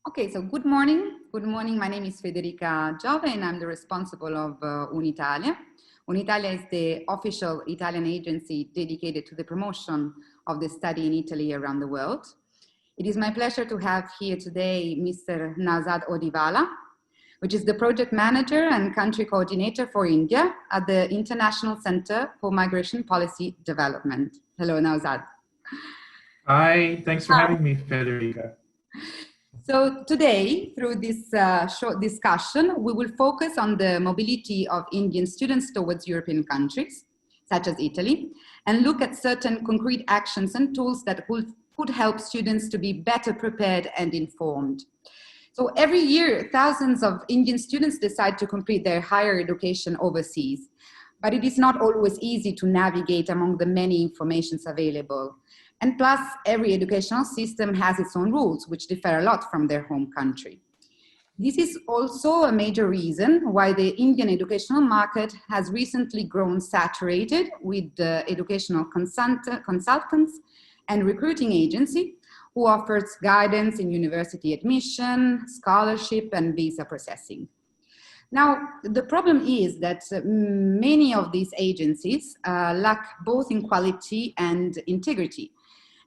Okay, so good morning. Good morning. My name is Federica Giove and I'm the responsible of Uni-Italia. Uni-Italia is the official Italian agency dedicated to the promotion of the study in Italy around the world. It is my pleasure to have here today Mr. Naozad Hodiwala, which is the project manager and country coordinator for India at the International Center for Migration Policy Development. Hello, Naozad. Hi, thanks for having me, Federica. So today, through this short discussion, we will focus on the mobility of Indian students towards European countries, such as Italy, and look at certain concrete actions and tools that could help students to be better prepared and informed. So every year, thousands of Indian students decide to complete their higher education overseas, but it is not always easy to navigate among the many informations available. And plus, every educational system has its own rules, which differ a lot from their home country. This is also a major reason why the Indian educational market has recently grown saturated with educational consultants and recruiting agency who offers guidance in university admission, scholarship, and visa processing. Now, the problem is that many of these agencies lack both in quality and integrity.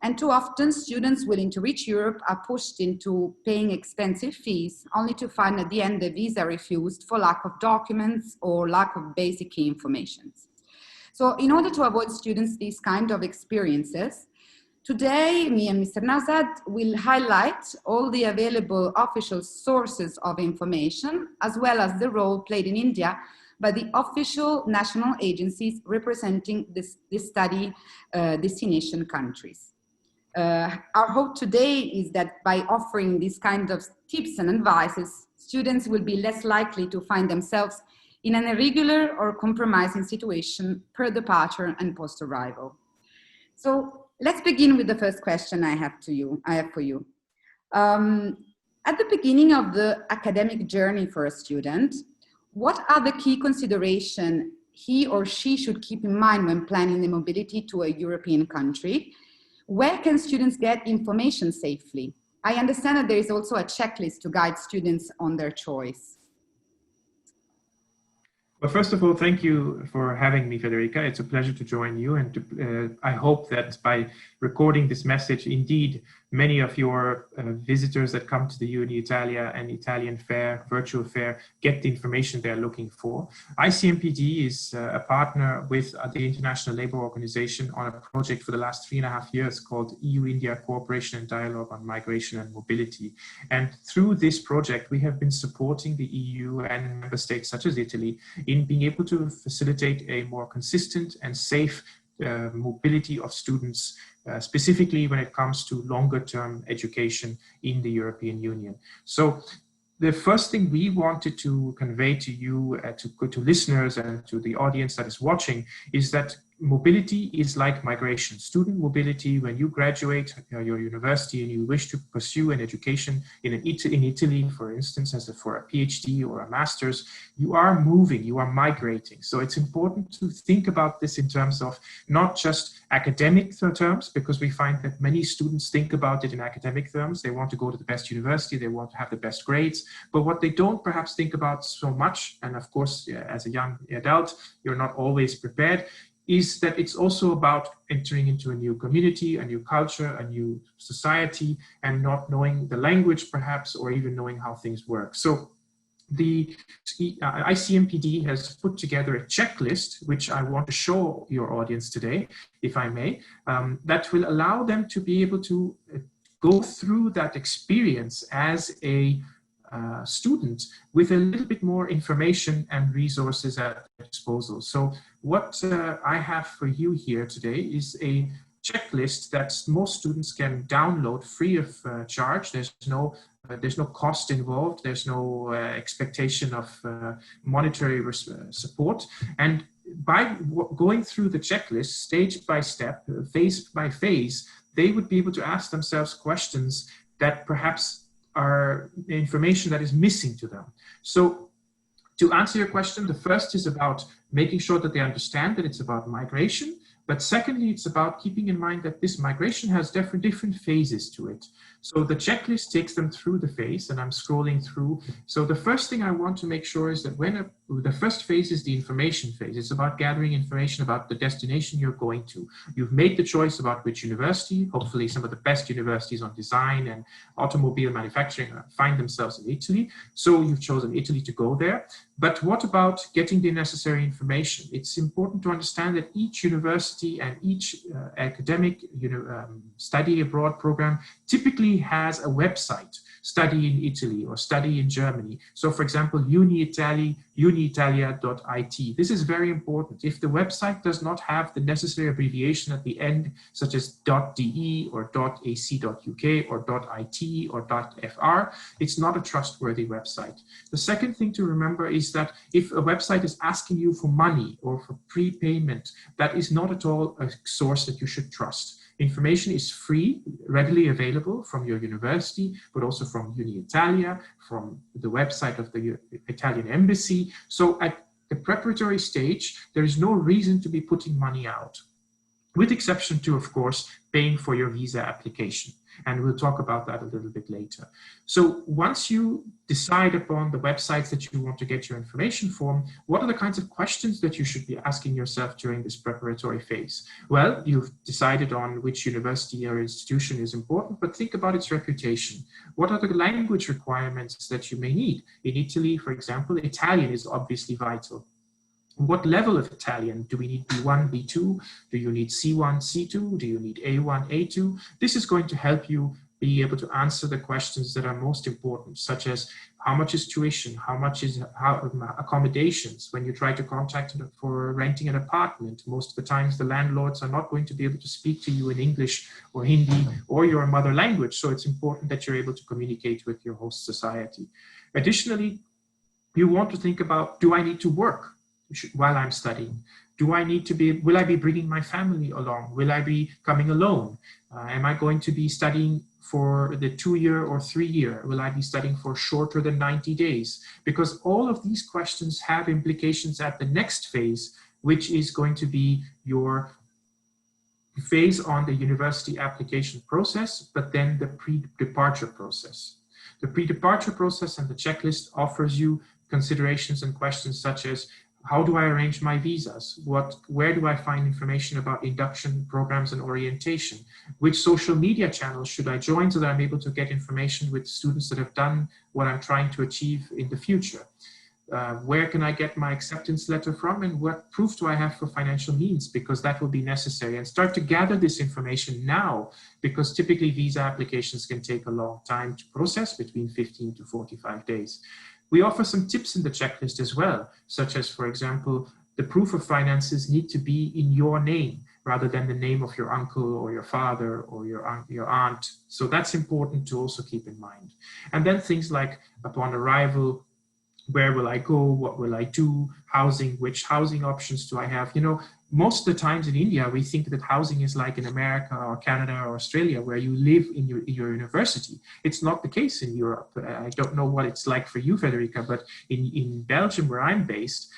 And too often, students willing to reach Europe are pushed into paying expensive fees, only to find at the end the visa refused for lack of documents or lack of basic key information. So in order to avoid students these kind of experiences, today, me and Mr. Naozad will highlight all the available official sources of information, as well as the role played in India by the official national agencies representing this study destination countries. Our hope today is that by offering these kind of tips and advices, students will be less likely to find themselves in an irregular or compromising situation per departure and post-arrival. So let's begin with the first question I have for you. At the beginning of the academic journey for a student, what are the key considerations he or she should keep in mind when planning the mobility to a European country? Where can students get information safely? I understand that there is also a checklist to guide students on their choice. Well, first of all, thank you for having me, Federica. It's a pleasure to join you, and I hope that by recording this message, indeed, many of your visitors that come to the Uni-Italia and Italian fair, virtual fair, get the information they're looking for. ICMPD is a partner with the International Labour Organization on a project for the last 3.5 years called EU-India Cooperation and Dialogue on Migration and Mobility. And through this project, we have been supporting the EU and member states such as Italy in being able to facilitate a more consistent and safe mobility of students, specifically when it comes to longer term education in the European Union. So the first thing we wanted to convey to you, to listeners and to the audience that is watching, is that mobility is like migration. Student mobility, when you graduate your university and you wish to pursue an education in Italy, for instance, for a PhD or a master's, you are moving, you are migrating. So it's important to think about this in terms of not just academic terms, because we find that many students think about it in academic terms. They want to go to the best university, they want to have the best grades, but what they don't perhaps think about so much, and of course, as a young adult, you're not always prepared, is that it's also about entering into a new community, a new culture, a new society, and not knowing the language perhaps, or even knowing how things work. So the ICMPD has put together a checklist, which I want to show your audience today, if I may, that will allow them to be able to go through that experience as a student with a little bit more information and resources at their disposal. So what I have for you here today is a checklist that most students can download free of charge. There's no cost involved. There's no expectation of monetary support. And by going through the checklist, stage by step, phase by phase, they would be able to ask themselves questions that perhaps are information that is missing to them. So to answer your question, the first is about making sure that they understand that it's about migration. But secondly, it's about keeping in mind that this migration has different phases to it. So the checklist takes them through the phase, and I'm scrolling through. So the first thing I want to make sure is that the first phase is the information phase. It's about gathering information about the destination you're going to. You've made the choice about which university. Hopefully some of the best universities on design and automobile manufacturing find themselves in Italy. So you've chosen Italy to go there. But what about getting the necessary information? It's important to understand that each university and each academic study abroad program typically has a website, study in Italy or study in Germany. So for example, Uni-Italia.it. This is very important. If the website does not have the necessary abbreviation at the end, such as .de or .ac.uk or .it or .fr, it's not a trustworthy website. The second thing to remember is that if a website is asking you for money or for prepayment, that is not at all a source that you should trust. Information is free, readily available from your university, but also from Uni-Italia, from the website of the Italian embassy. So at the preparatory stage, there is no reason to be putting money out, with exception to, of course, paying for your visa application. And we'll talk about that a little bit later. So once you decide upon the websites that you want to get your information from, what are the kinds of questions that you should be asking yourself during this preparatory phase? Well, you've decided on which university or institution is important, but think about its reputation. What are the language requirements that you may need? In Italy, for example, Italian is obviously vital. What level of Italian? Do we need B1, B2? Do you need C1, C2? Do you need A1, A2? This is going to help you be able to answer the questions that are most important, such as how much is tuition, how much is accommodations. When you try to contact for renting an apartment, most of the times the landlords are not going to be able to speak to you in English or Hindi or your mother language. So it's important that you're able to communicate with your host society. Additionally, you want to think about, do I need to work while I'm studying? Do I need to will I be bringing my family along? Will I be coming alone? Am I going to be studying for the 2-year or 3-year? Will I be studying for shorter than 90 days? Because all of these questions have implications at the next phase, which is going to be your phase on the university application process, but then the pre-departure process. The pre-departure process and the checklist offers you considerations and questions such as, how do I arrange my visas? Where do I find information about induction programs and orientation? Which social media channels should I join so that I'm able to get information with students that have done what I'm trying to achieve in the future? Where can I get my acceptance letter from, and what proof do I have for financial means? Because that will be necessary, and start to gather this information now, because typically visa applications can take a long time to process, between 15 to 45 days. We offer some tips in the checklist as well, such as, for example, the proof of finances need to be in your name rather than the name of your uncle or your father or your aunt. So that's important to also keep in mind. And then things like, upon arrival, where will I go? What will I do? Housing, which housing options do I have? You know, most of the times in India, we think that housing is like in America or Canada or Australia, where you live in your university. It's not the case in Europe. I don't know what it's like for you, Federica, but in Belgium, where I'm based,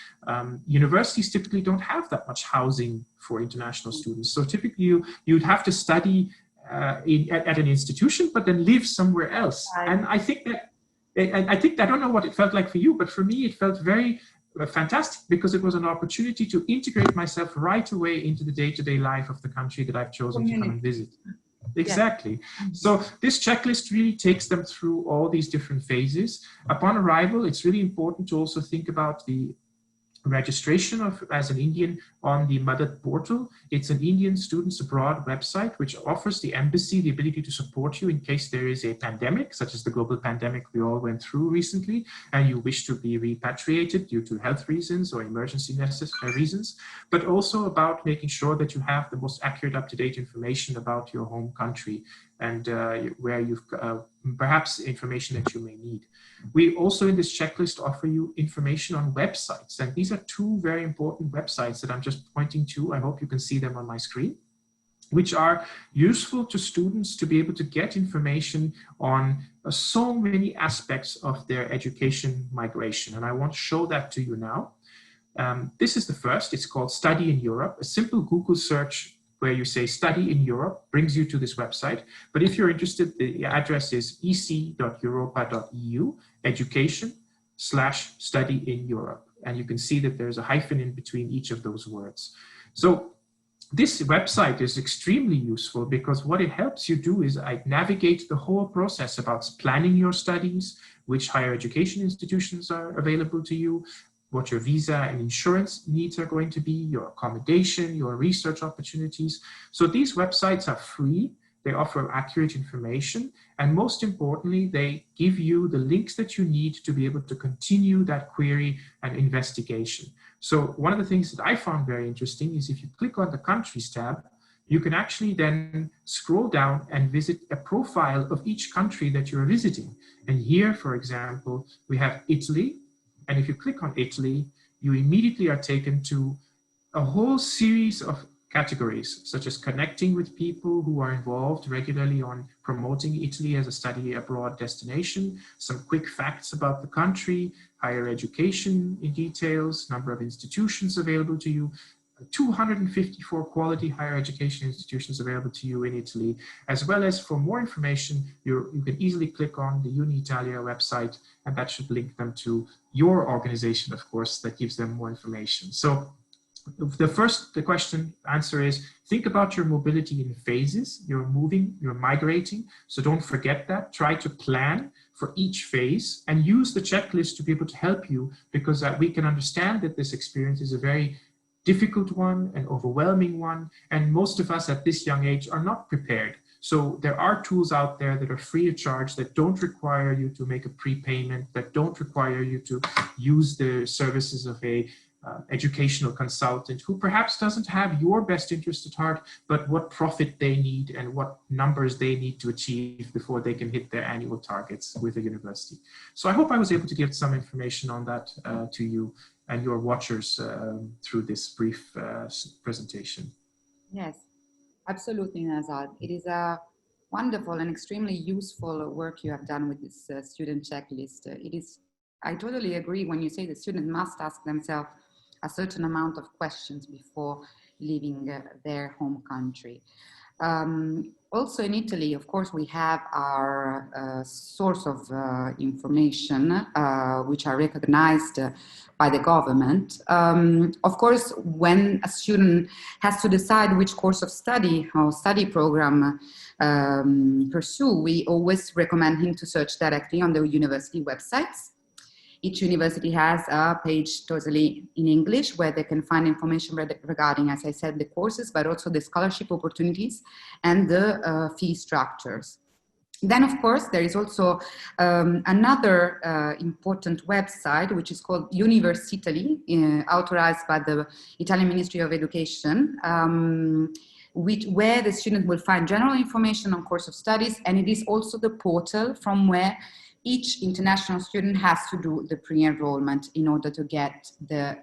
universities typically don't have that much housing for international students. So typically you'd have to study at an institution, but then live somewhere else. And I think I don't know what it felt like for you, but for me, it felt very fantastic, because it was an opportunity to integrate myself right away into the day-to-day life of the country that I've chosen to come and visit. Exactly. Yeah. So this checklist really takes them through all these different phases. Upon arrival, it's really important to also think about the registration as an Indian on the Madad portal. It's an Indian Students Abroad website, which offers the embassy the ability to support you in case there is a pandemic, such as the global pandemic we all went through recently, and you wish to be repatriated due to health reasons or emergency reasons, but also about making sure that you have the most accurate, up-to-date information about your home country and where you've perhaps information that you may need. We also in this checklist offer you information on websites, and these are two very important websites that I'm just pointing to. I hope you can see them on my screen, which are useful to students to be able to get information on so many aspects of their education migration. And I want to show that to you now. This is the first. It's called Study in Europe. A simple Google search where you say Study in Europe brings you to this website. But if you're interested, the address is ec.europa.eu, education/study in Europe. And you can see that there's a hyphen in between each of those words. So this website is extremely useful because what it helps you do is navigate the whole process about planning your studies, which higher education institutions are available to you, what your visa and insurance needs are going to be, your accommodation, your research opportunities. So these websites are free, they offer accurate information, and most importantly, they give you the links that you need to be able to continue that query and investigation. So one of the things that I found very interesting is if you click on the countries tab, you can actually then scroll down and visit a profile of each country that you're visiting. And here, for example, we have Italy. And if you click on Italy, you immediately are taken to a whole series of categories, such as connecting with people who are involved regularly on promoting Italy as a study abroad destination, some quick facts about the country, higher education in details, number of institutions available to you, 254 quality higher education institutions available to you in Italy, as well as for more information, you can easily click on the Uni-Italia website, and that should link them to your organization, of course, that gives them more information. So the question answer is, think about your mobility in phases. You're moving, you're migrating, so don't forget that. Try to plan for each phase and use the checklist to be able to help you, because we can understand that this experience is a very difficult one, an overwhelming one, and most of us at this young age are not prepared. So there are tools out there that are free of charge, that don't require you to make a prepayment, that don't require you to use the services of a educational consultant who perhaps doesn't have your best interest at heart, but what profit they need and what numbers they need to achieve before they can hit their annual targets with a university. So I hope I was able to give some information on that to you and your watchers through this brief presentation. Yes, absolutely, Naozad. It is a wonderful and extremely useful work you have done with this student checklist. I totally agree when you say the student must ask themselves a certain amount of questions before leaving their home country. Also in Italy, of course, we have our source of information, which are recognized by the government. Of course, when a student has to decide which course of study or study program pursue, we always recommend him to search directly on the university websites. Each university has a page totally in English where they can find information regarding, as I said, the courses, but also the scholarship opportunities and the fee structures. Then, of course, there is also another important website, which is called Uni-Italia, authorized by the Italian Ministry of Education, where the student will find general information on course of studies, and it is also the portal from where each international student has to do the pre-enrollment in order to get the,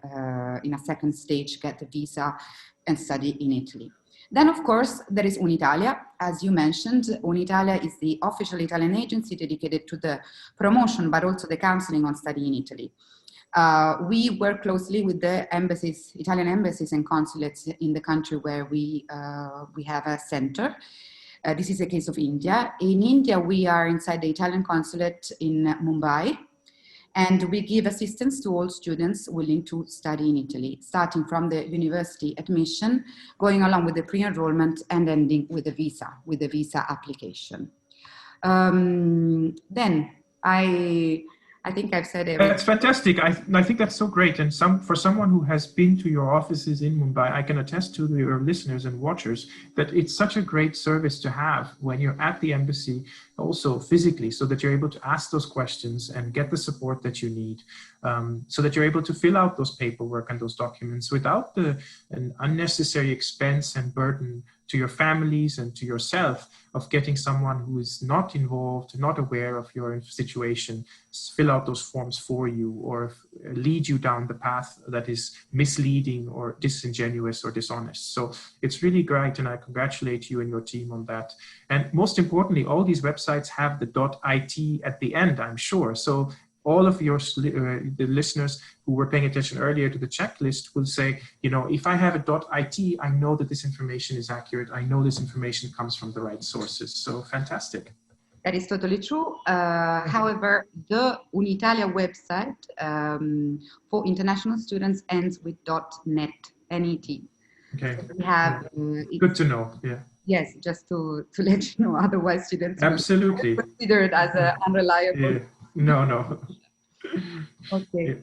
in a second stage, get the visa and study in Italy. Then, of course, there is Uni-Italia. As you mentioned, Uni-Italia is the official Italian agency dedicated to the promotion, but also the counseling on study in Italy. We work closely with the embassies, Italian embassies and consulates in the country where we have a center. This is the case of India. In India, we are inside the Italian consulate in Mumbai, and we give assistance to all students willing to study in Italy, starting from the university admission, going along with the pre-enrollment, and ending with the visa application. Then I think I've said everything. That's fantastic. I think that's so great. And for someone who has been to your offices in Mumbai, I can attest to your listeners and watchers that it's such a great service to have when you're at the embassy, also physically, so that you're able to ask those questions and get the support that you need, so that you're able to fill out those paperwork and those documents without an unnecessary expense and burden to your families and to yourself of getting someone who is not involved, not aware of your situation, fill out those forms for you or lead you down the path that is misleading or disingenuous or dishonest. So it's really great, and I congratulate you and your team on that. And most importantly, all these websites have the .it at the end, I'm sure. So all of your the listeners who were paying attention earlier to the checklist will say, you know, if I have a .it, I know that this information is accurate. I know this information comes from the right sources. So fantastic. That is totally true. However, the Uni-Italia website for international students ends with .net, N-E-T. Okay. So we have, good to know. Yeah. Yes, just to let you know, otherwise students absolutely will be considered as unreliable. Yeah. No. Okay. Yeah.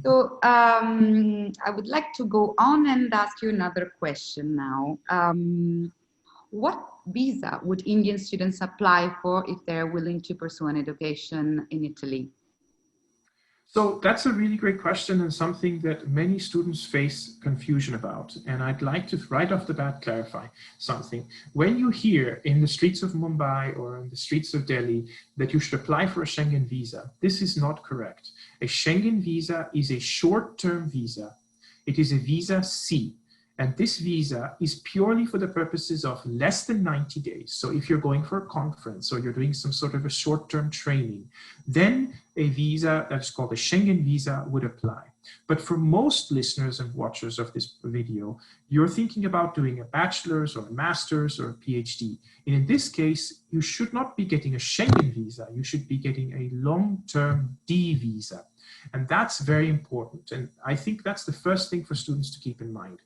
So I would like to go on and ask you another question now. What visa would Indian students apply for if they're willing to pursue an education in Italy? So that's a really great question and something that many students face confusion about. And I'd like to right off the bat clarify something. When you hear in the streets of Mumbai or in the streets of Delhi that you should apply for a Schengen visa, this is not correct. A Schengen visa is a short-term visa. It is a visa C. And this visa is purely for the purposes of less than 90 days. So if you're going for a conference or you're doing some sort of a short-term training, then a visa that is called a Schengen visa would apply. But for most listeners and watchers of this video, you're thinking about doing a bachelor's or a master's or a PhD. And in this case, you should not be getting a Schengen visa. You should be getting a long-term D visa. And that's very important. And I think that's the first thing for students to keep in mind.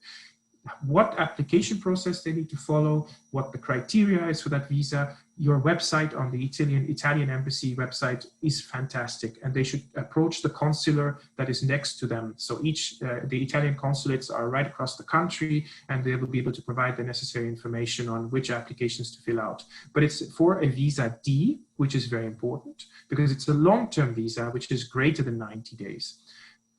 What application process they need to follow, what the criteria is for that visa. Your website on the Italian embassy website is fantastic, and they should approach the consular that is next to them. So the Italian consulates are right across the country, and they will be able to provide the necessary information on which applications to fill out. But it's for a visa D, which is very important because it's a long-term visa, which is greater than 90 days.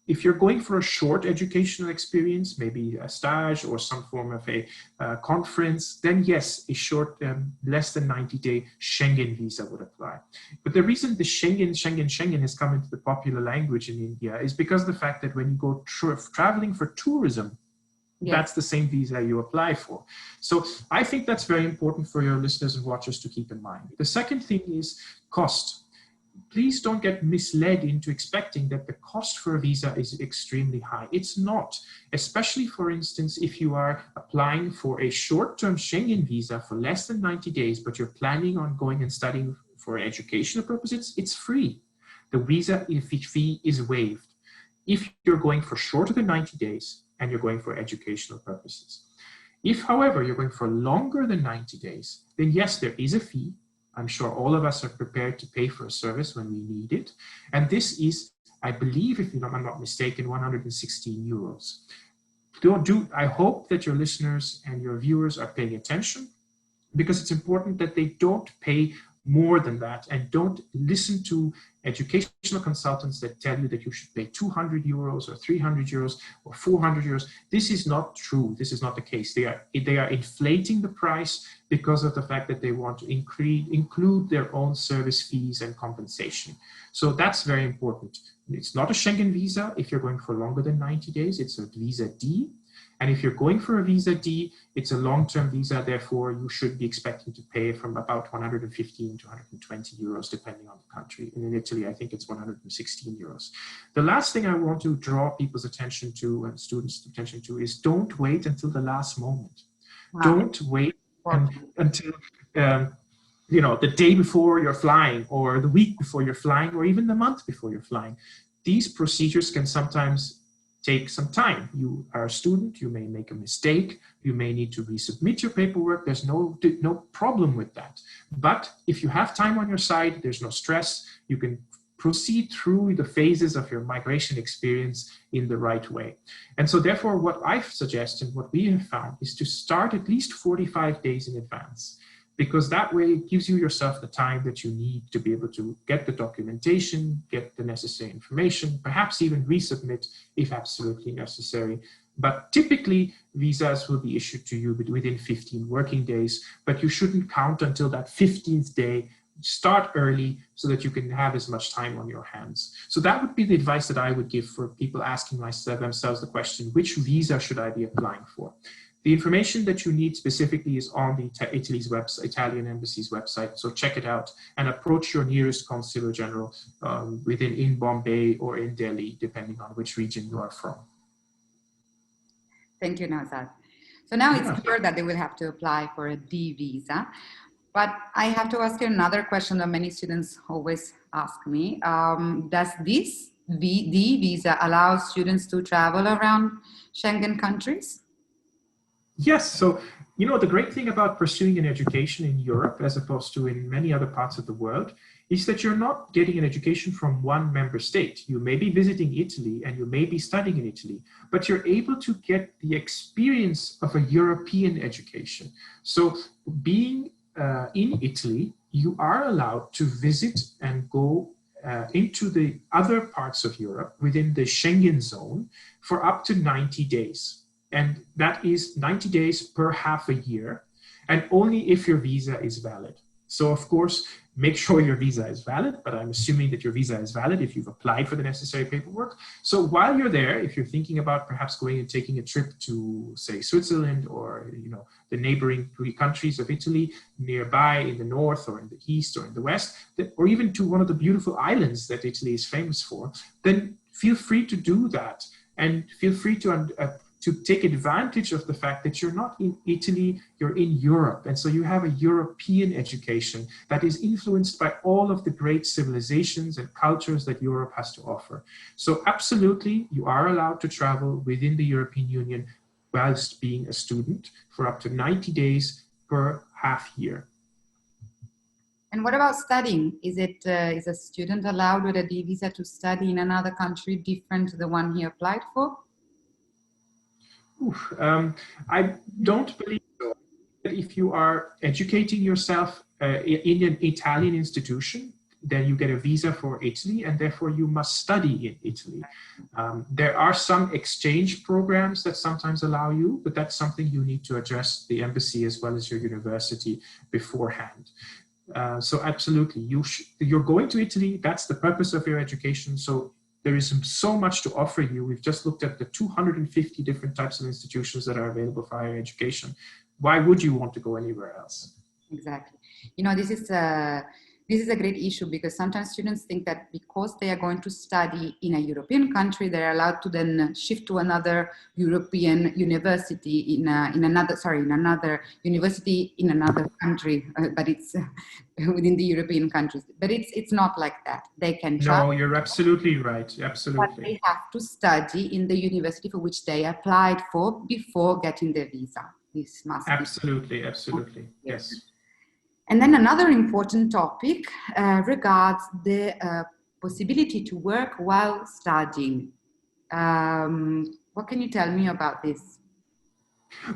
If you're going for a short educational experience, maybe a stage or some form of a conference, then yes, a short, less than 90-day Schengen visa would apply. But the reason the Schengen has come into the popular language in India is because of the fact that when you go traveling for tourism, yes, that's the same visa you apply for. So I think that's very important for your listeners and watchers to keep in mind. The second thing is cost. Please don't get misled into expecting that the cost for a visa is extremely high. It's not, especially for instance, if you are applying for a short-term Schengen visa for less than 90 days, but you're planning on going and studying for educational purposes, it's free. The visa fee is waived. If you're going for shorter than 90 days and you're going for educational purposes. If, however, you're going for longer than 90 days, then yes, there is a fee. I'm sure all of us are prepared to pay for a service when we need it. And this is, I believe, if I'm not mistaken, 116 euros. I hope that your listeners and your viewers are paying attention, because it's important that they don't pay more than that and don't listen to educational consultants that tell you that you should pay 200 euros or 300 euros or 400 euros. This is not true. This is not the case. They are inflating the price because of the fact that they want to include their own service fees and compensation. So that's very important. It's not a Schengen visa if you're going for longer than 90 days. It's a visa D. And if you're going for a visa D, it's a long-term visa. Therefore, you should be expecting to pay from about 115 to 120 euros, depending on the country. And in Italy, I think it's 116 euros. The last thing I want to draw people's attention to and students' attention to is don't wait until the last moment. Wow. Don't wait until the day before you're flying, or the week before you're flying, or even the month before you're flying. These procedures can sometimes take some time. You are a student, you may make a mistake, you may need to resubmit your paperwork. There's no problem with that. But if you have time on your side, there's no stress. You can proceed through the phases of your migration experience in the right way. And so therefore, what I suggest and what we have found is to start at least 45 days in advance, because that way it gives you yourself the time that you need to be able to get the documentation, get the necessary information, perhaps even resubmit if absolutely necessary. But typically, visas will be issued to you within 15 working days, but you shouldn't count until that 15th day. Start early so that you can have as much time on your hands. So that would be the advice that I would give for people asking themselves the question, which visa should I be applying for? The information that you need specifically is on the Italy's website, Italian Embassy's website. So check it out and approach your nearest consular general in Bombay or in Delhi, depending on which region you are from. Thank you, Naozad. So now it's clear that they will have to apply for a D visa. But I have to ask you another question that many students always ask me. Does this D visa allow students to travel around Schengen countries? Yes. So, the great thing about pursuing an education in Europe, as opposed to in many other parts of the world, is that you're not getting an education from one member state. You may be visiting Italy and you may be studying in Italy, but you're able to get the experience of a European education. So being in Italy, you are allowed to visit and go into the other parts of Europe within the Schengen zone for up to 90 days. And that is 90 days per half a year, and only if your visa is valid. So of course, make sure your visa is valid, but I'm assuming that your visa is valid if you've applied for the necessary paperwork. So while you're there, if you're thinking about perhaps going and taking a trip to, say, Switzerland or the neighboring 3 countries of Italy nearby in the north or in the east or in the west, or even to one of the beautiful islands that Italy is famous for, then feel free to do that, and feel free to take advantage of the fact that you're not in Italy, you're in Europe. And so you have a European education that is influenced by all of the great civilizations and cultures that Europe has to offer. So absolutely, you are allowed to travel within the European Union whilst being a student for up to 90 days per half year. And what about studying? Is a student allowed with a D visa to study in another country different to the one he applied for? I don't believe so. If you are educating yourself in an Italian institution, then you get a visa for Italy, and therefore you must study in Italy. There are some exchange programs that sometimes allow you, but that's something you need to address the embassy as well as your university beforehand. So absolutely, you're going to Italy, that's the purpose of your education. So there is so much to offer you. We've just looked at the 250 different types of institutions that are available for higher education. Why would you want to go anywhere else? Exactly. This is a great issue, because sometimes students think that because they are going to study in a European country, they're allowed to then shift to another European university in another university in another country, but it's within the European countries. But it's not like that. They can travel. No, you're absolutely right. Absolutely. But they have to study in the university for which they applied for before getting their visa. This must absolutely, yes. And then another important topic regards the possibility to work while studying. What can you tell me about this?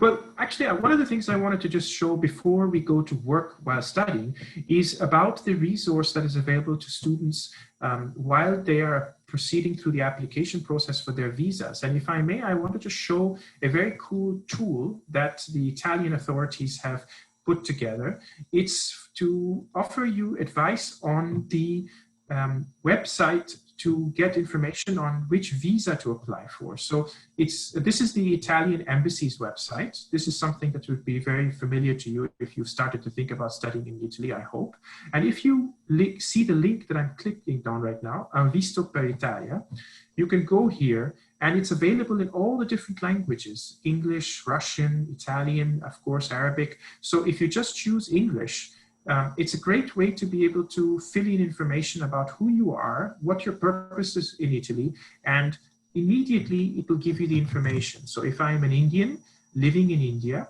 Well, actually, one of the things I wanted to just show before we go to work while studying is about the resource that is available to students while they are proceeding through the application process for their visas. And if I may, I wanted to show a very cool tool that the Italian authorities have put together. It's to offer you advice on the website to get information on which visa to apply for. So this is the Italian Embassy's website. This is something that would be very familiar to you if you've started to think about studying in Italy, I hope. And if you see the link that I'm clicking on right now, Visto per Italia, you can go here, and it's available in all the different languages: English, Russian, Italian, of course, Arabic. So if you just choose English, it's a great way to be able to fill in information about who you are, what your purpose is in Italy, and immediately it will give you the information. So if I'm an Indian living in India,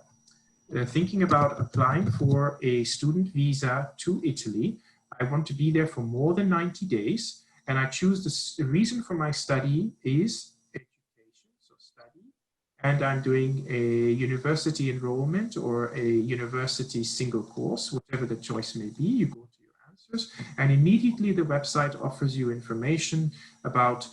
thinking about applying for a student visa to Italy, I want to be there for more than 90 days, and I choose the reason for my study is education, so study, and I'm doing a university enrollment or a university single course, whatever the choice may be. You go to your answers, and immediately the website offers you information about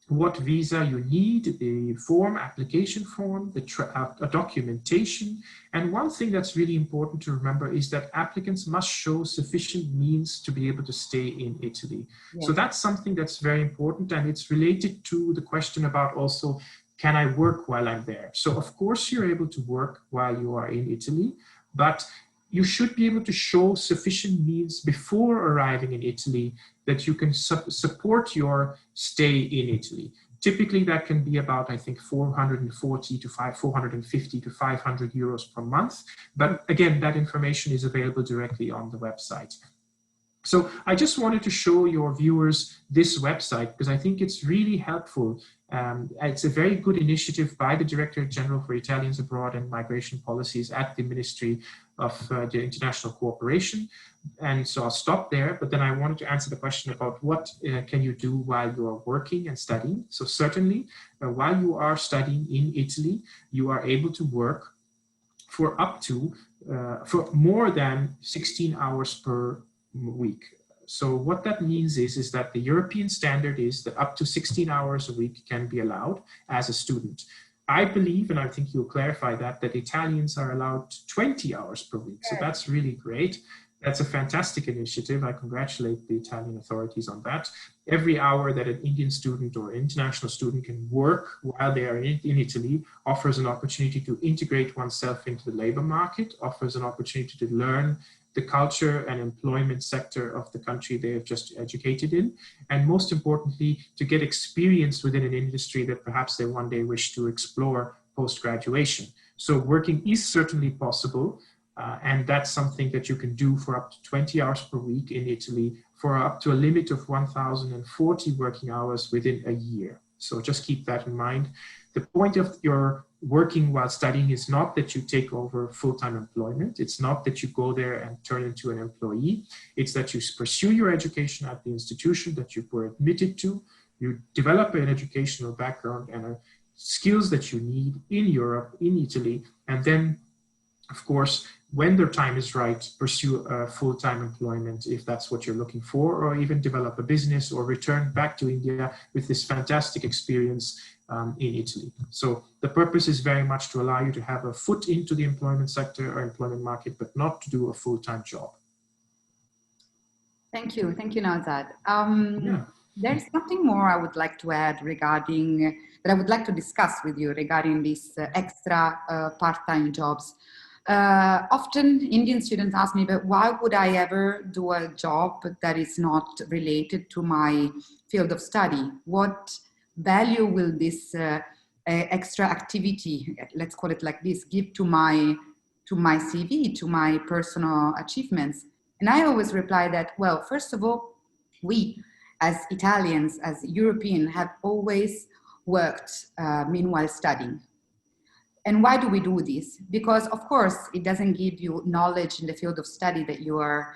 what visa you need, the application form, the documentation. And one thing that's really important to remember is that applicants must show sufficient means to be able to stay in Italy. Yes. So that's something that's very important, and it's related to the question about also can I work while I'm there? So of course you're able to work while you are in Italy, but you should be able to show sufficient means before arriving in Italy that you can support your stay in Italy. Typically that can be about, I think, 450 to 500 euros per month. But again, that information is available directly on the website. So I just wanted to show your viewers this website because I think it's really helpful. It's a very good initiative by the Director General for Italians Abroad and Migration Policies at the Ministry of the International Cooperation. And so I'll stop there, but then I wanted to answer the question about what can you do while you are working and studying. So certainly while you are studying in Italy, you are able to work for up to, for more than 16 hours per week. So what that means is that the European standard is that up to 16 hours a week can be allowed as a student. I believe, and I think you'll clarify that Italians are allowed 20 hours per week. So that's really great. That's a fantastic initiative. I congratulate the Italian authorities on that. Every hour that an Indian student or international student can work while they are in Italy offers an opportunity to integrate oneself into the labor market, offers an opportunity to learn the culture and employment sector of the country they have just educated in, and most importantly, to get experience within an industry that perhaps they one day wish to explore post-graduation. So working is certainly possible, and that's something that you can do for up to 20 hours per week in Italy for up to a limit of 1,040 working hours within a year. So just keep that in mind. The point of your working while studying is not that you take over full-time employment. It's not that you go there and turn into an employee. It's that you pursue your education at the institution that you were admitted to. You develop an educational background and skills that you need in Europe, in Italy, and then, of course, when the time is right, pursue a full-time employment if that's what you're looking for, or even develop a business or return back to India with this fantastic experience in Italy. So the purpose is very much to allow you to have a foot into the employment sector or employment market, but not to do a full-time job. Thank you, Naozad. There's something more I would like to add regarding, that I would like to discuss with you regarding these extra part-time jobs. Often Indian students ask me, but why would I ever do a job that is not related to my field of study? What value will this extra activity, let's call it like this, give to my CV, to my personal achievements? And I always reply that, well, first of all, we as Italians, as Europeans, have always worked meanwhile studying. And why do we do this? Because of course, it doesn't give you knowledge in the field of study that you're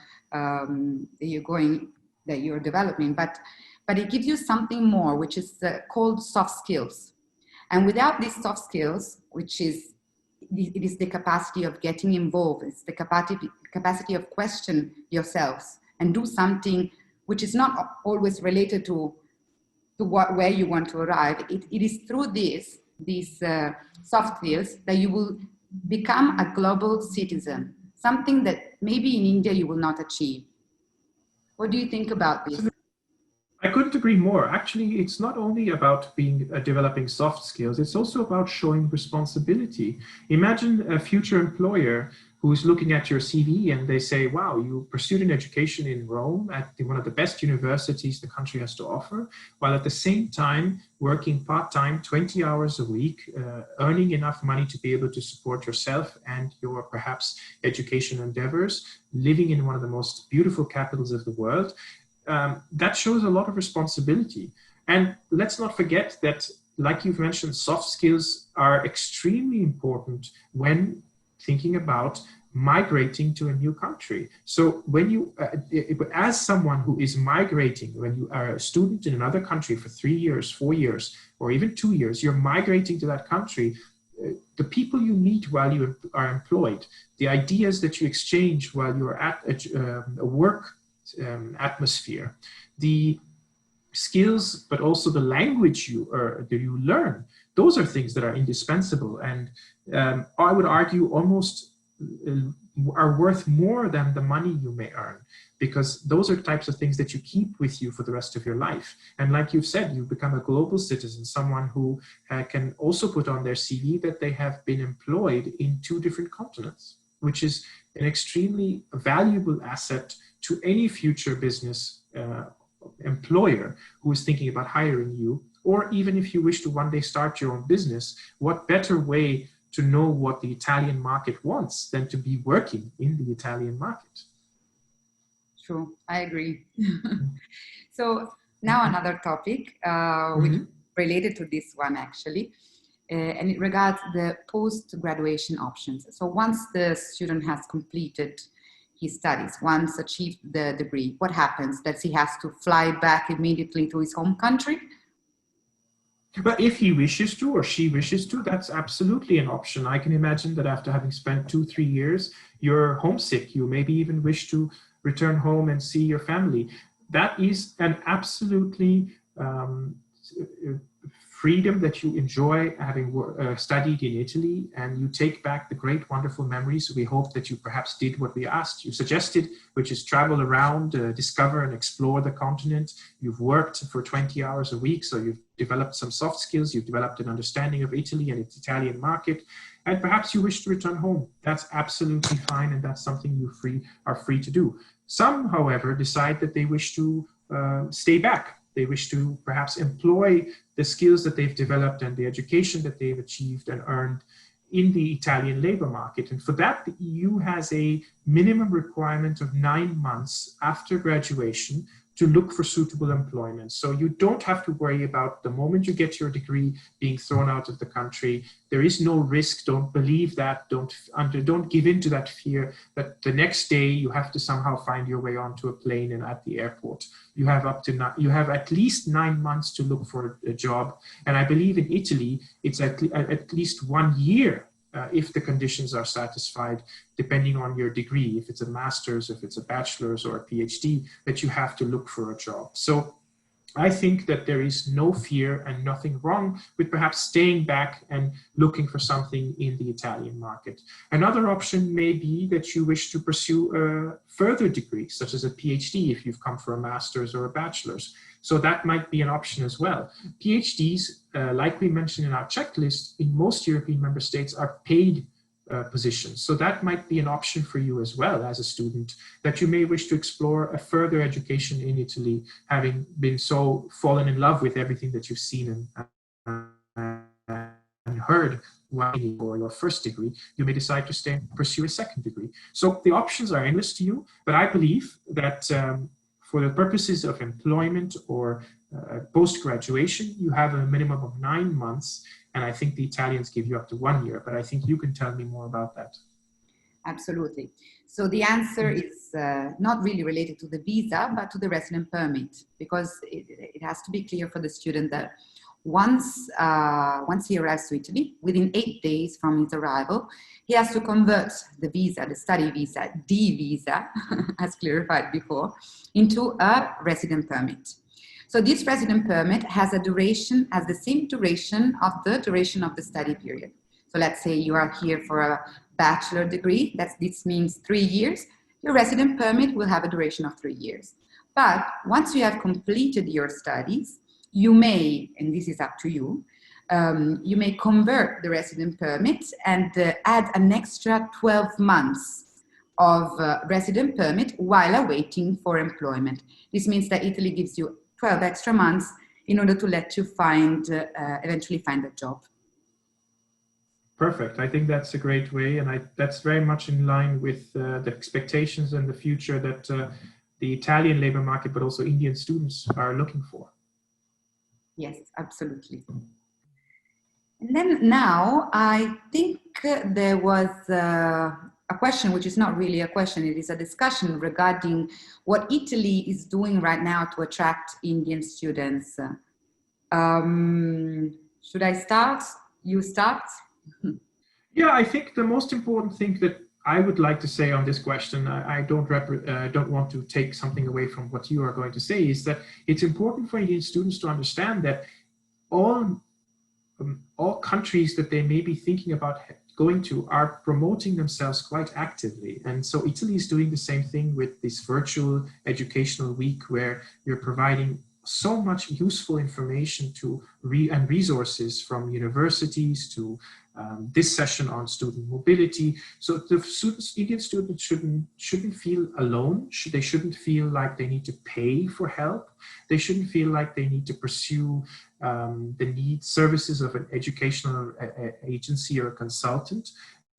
developing, but it gives you something more, which is called soft skills. And without these soft skills, which is, it is the capacity of getting involved, it's the capacity of question yourselves and do something which is not always related to where you want to arrive. It is through these soft skills that you will become a global citizen, something that maybe in India you will not achieve. What do you think about this? I couldn't agree more. Actually, it's not only about developing soft skills, it's also about showing responsibility. Imagine a future employer who's looking at your CV and they say, wow, you pursued an education in Rome at one of the best universities the country has to offer, while at the same time working part-time, 20 hours a week, earning enough money to be able to support yourself and your perhaps education endeavors, living in one of the most beautiful capitals of the world. That shows a lot of responsibility. And let's not forget that, like you've mentioned, soft skills are extremely important when thinking about migrating to a new country. So when you, as someone who is migrating, when you are a student in another country for 3 years, 4 years, or even 2 years, you're migrating to that country, the people you meet while you are employed, the ideas that you exchange while you're at a work atmosphere, the skills, but also the language that you learn, those are things that are indispensable. And I would argue almost are worth more than the money you may earn, because those are types of things that you keep with you for the rest of your life. And like you've said, you become a global citizen, someone who can also put on their CV that they have been employed in 2 different continents, which is an extremely valuable asset to any future business employer who is thinking about hiring you. Or even if you wish to one day start your own business, what better way to know what the Italian market wants than to be working in the Italian market? True, I agree. So now another topic, which is related to this one actually, and it regards the post-graduation options. So once the student has completed his studies, once achieved the degree, what happens? Does he has to fly back immediately to his home country? But if he wishes to, or she wishes to, that's absolutely an option. I can imagine that after having spent 2-3 years, you're homesick. You maybe even wish to return home and see your family. That is an absolutely freedom that you enjoy, having studied in Italy, and you take back the great, wonderful memories. We hope that you perhaps did what we asked you, suggested, which is travel around, discover and explore the continent. You've worked for 20 hours a week, so you've developed some soft skills, you've developed an understanding of Italy and its Italian market, and perhaps you wish to return home. That's absolutely fine, and that's something you are free to do. Some, however, decide that they wish to stay back. They wish to perhaps employ the skills that they've developed and the education that they've achieved and earned in the Italian labor market. And for that, the EU has a minimum requirement of 9 months after graduation to look for suitable employment. So you don't have to worry about the moment you get your degree being thrown out of the country. There is no risk. Don't believe that. Don't give in to that fear that the next day you have to somehow find your way onto a plane and at the airport. You have at least 9 months to look for a job. And I believe in Italy, it's at least 1 year if the conditions are satisfied, depending on your degree, if it's a master's, if it's a bachelor's or a PhD, that you have to look for a job. So I think that there is no fear and nothing wrong with perhaps staying back and looking for something in the Italian market. Another option may be that you wish to pursue a further degree, such as a PhD, if you've come for a master's or a bachelor's. So that might be an option as well. PhDs, like we mentioned in our checklist, in most European member states are paid positions. So that might be an option for you as well as a student, that you may wish to explore a further education in Italy, having been so fallen in love with everything that you've seen and heard while for your first degree. You may decide to stay and pursue a second degree. So the options are endless to you, but I believe that for the purposes of employment or post-graduation, you have a minimum of 9 months, and I think the Italians give you up to 1 year, but I think you can tell me more about that. Absolutely. So the answer is not really related to the visa, but to the resident permit, because it has to be clear for the student that once he arrives to Italy, within 8 days from his arrival, he has to convert the visa, the study visa, D visa, as clarified before, into a resident permit. So this resident permit has the same duration of the study period. So let's say you are here for a bachelor degree, this means 3 years. Your resident permit will have a duration of 3 years. But once you have completed your studies, you may, and this is up to you, you may convert the resident permit and add an extra 12 months of resident permit while awaiting for employment. This means that Italy gives you 12 extra months in order to let you eventually find a job. Perfect. I think that's a great way, and that's very much in line with the expectations and the future that the Italian labor market, but also Indian students are looking for. Yes, absolutely. And then now, I think there was a question, which is not really a question, it is a discussion regarding what Italy is doing right now to attract Indian students. Should I start? You start? Yeah, I think the most important thing that I would like to say on this question, I don't want to take something away from what you are going to say, is that it's important for Indian students to understand that all countries that they may be thinking about going to are promoting themselves quite actively. And so Italy is doing the same thing with this virtual educational week, where you're providing so much useful information to and resources from universities to this session on student mobility. So the students, Indian students shouldn't feel alone. They shouldn't feel like they need to pay for help. They shouldn't feel like they need to pursue the services of an educational agency or a consultant.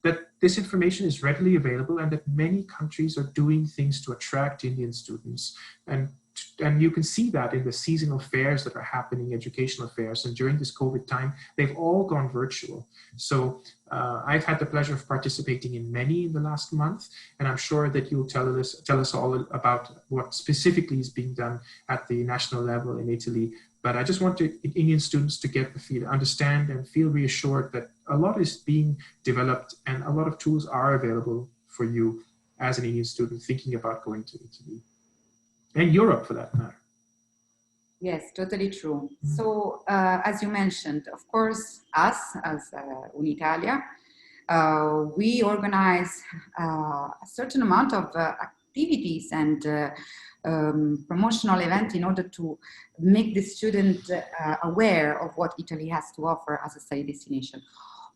That this information is readily available, and that many countries are doing things to attract Indian students. And you can see that in the seasonal fairs that are happening, educational fairs, and during this COVID time, they've all gone virtual. So I've had the pleasure of participating in many in the last month, and I'm sure that you'll tell us all about what specifically is being done at the national level in Italy. But I just want Indian students to understand and feel reassured that a lot is being developed and a lot of tools are available for you as an Indian student thinking about going to Italy. And Europe, for that matter. Yes, totally true. So, as you mentioned, of course, us as Uni-Italia, we organize a certain amount of activities and promotional events in order to make the student aware of what Italy has to offer as a study destination.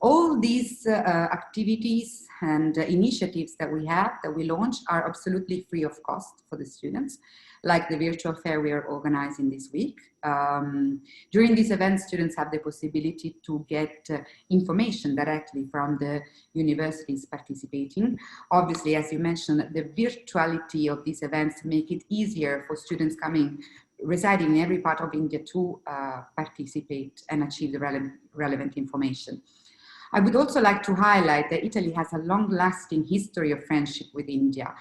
All these activities and initiatives that we launch are absolutely free of cost for the students, like the virtual fair we are organizing this week. During these events, students have the possibility to get information directly from the universities participating. Obviously, as you mentioned, the virtuality of these events make it easier for students residing in every part of India to participate and achieve the relevant information. I would also like to highlight that Italy has a long-lasting history of friendship with India,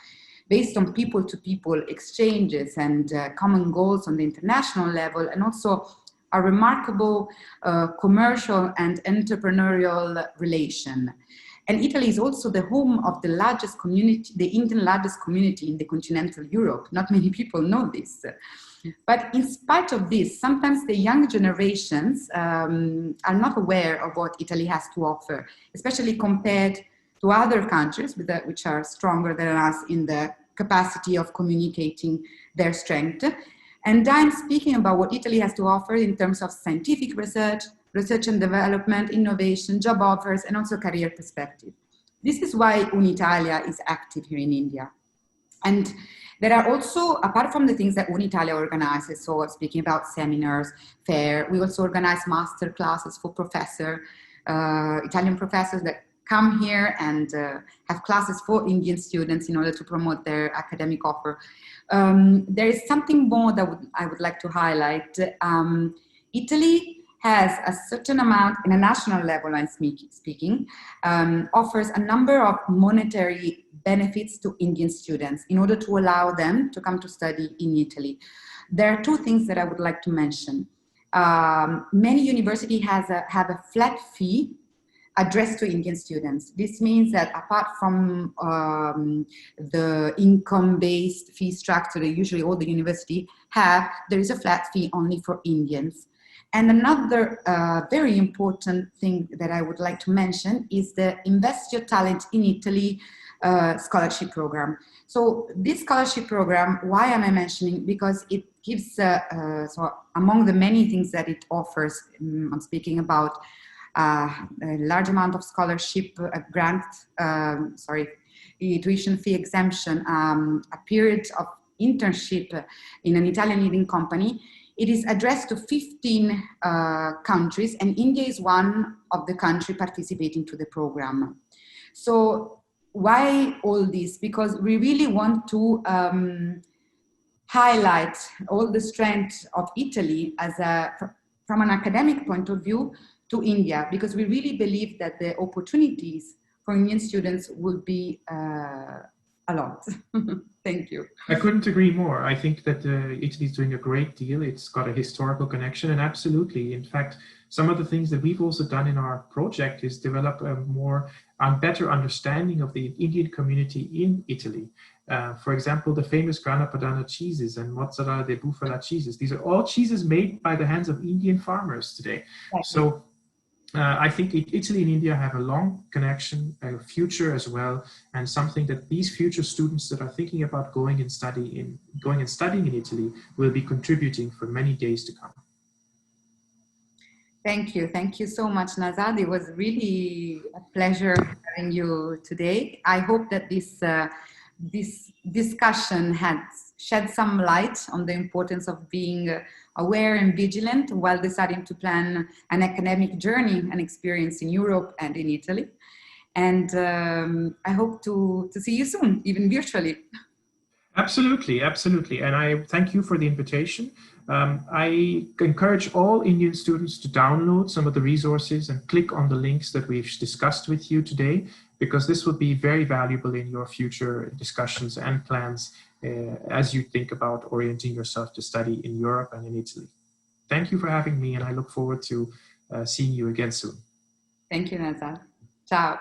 based on people-to-people exchanges and common goals on the international level, and also a remarkable commercial and entrepreneurial relation. And Italy is also the home of the largest community, the Indian largest community in the continental Europe. Not many people know this. But in spite of this, sometimes the young generations are not aware of what Italy has to offer, especially compared to other countries which are stronger than us in the capacity of communicating their strength. And I'm speaking about what Italy has to offer in terms of scientific research and development, innovation, job offers, and also career perspective. This is why Uni-Italia is active here in India. And there are also, apart from the things that Uni-Italia organizes, so speaking about seminars, fair, we also organize master classes for Italian professors that come here and have classes for Indian students in order to promote their academic offer. There is something more that I would like to highlight. Italy has a certain amount, in a national level I'm speaking, offers a number of monetary benefits to Indian students in order to allow them to come to study in Italy. There are two things that I would like to mention. Many universities have a flat fee addressed to Indian students. This means that apart from the income-based fee structure that usually all the universities have, there is a flat fee only for Indians. And another very important thing that I would like to mention is the Invest Your Talent in Italy scholarship program. So this scholarship program, why am I mentioning? Because it gives, so among the many things that it offers, I'm speaking about a large amount of scholarship, grant, tuition fee exemption, a period of internship in an Italian leading company. It is addressed to 15 countries, and India is one of the countries participating to the program. So why all this? Because we really want to highlight all the strength of Italy as from an academic point of view to India, because we really believe that the opportunities for Indian students will be a lot. Thank you. I couldn't agree more. I think that Italy is doing a great deal. It's got a historical connection, and absolutely. In fact, some of the things that we've also done in our project is develop a better understanding of the Indian community in Italy. For example, the famous Grana Padano cheeses and Mozzarella di Bufala cheeses. These are all cheeses made by the hands of Indian farmers today. Right. So I think Italy and India have a long connection, a future as well, and something that these future students that are thinking about going and studying in Italy will be contributing for many days to come. Thank you. Thank you so much, Naozad. It was really a pleasure having you today. I hope that this discussion has shed some light on the importance of being aware and vigilant while deciding to plan an academic journey and experience in Europe and in Italy. And I hope to see you soon, even virtually. Absolutely, absolutely. And I thank you for the invitation. I encourage all Indian students to download some of the resources and click on the links that we've discussed with you today, because this will be very valuable in your future discussions and plans as you think about orienting yourself to study in Europe and in Italy. Thank you for having me, and I look forward to seeing you again soon. Thank you, Naozad. Ciao.